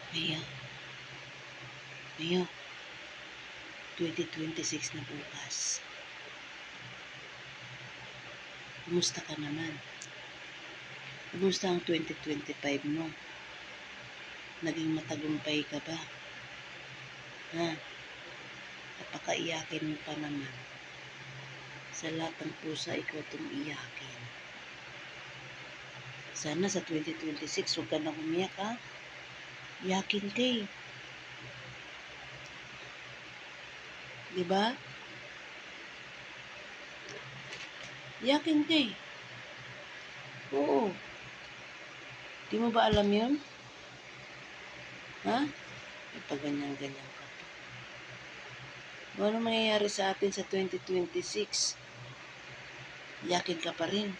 Mia, Mia, 2026 na bukas. Kumusta ka naman? Kumusta ang 2025 mo? Naging matagumpay ka ba? Ha? Napakaiyakin mo pa naman. Sa lahat ng pusa, ikaw itong iyakin. Sana sa 2026, huwag ka na umiyak, ha? Iyakin ka eh. Diba? Iyakin ka eh. Oo. Di mo ba alam yun? Ha? Ipaganyan-ganyan ka pa. Ano mangyayari sa atin sa 2026? Iyakin ka pa rin.